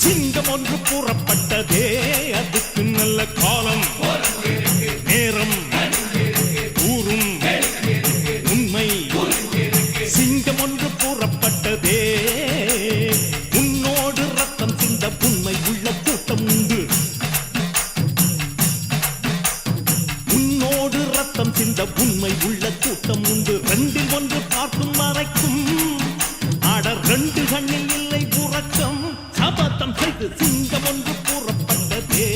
சிங்கம் ஒன்று கூறப்பட்டதே, அதுக்கு நல்ல காலம் நேரம் கூறும் உண்மை. சிங்கம் ஒன்று கூறப்பட்டதே, உன்னோடு ரத்தம் சிந்த உண்மை உள்ள கூட்டம் உண்டு. உன்னோடு ரத்தம் சிந்த உண்மை உள்ள கூட்டம் உண்டு. ரெண்டில் ஒன்று பார்க்கும் மறைக்கும் ஆடர், ரெண்டு கண்ணில் இல்லை உறக்கம். சபதம் செய்து சிங்கம் ஒன்று கூறப்பட்டதே,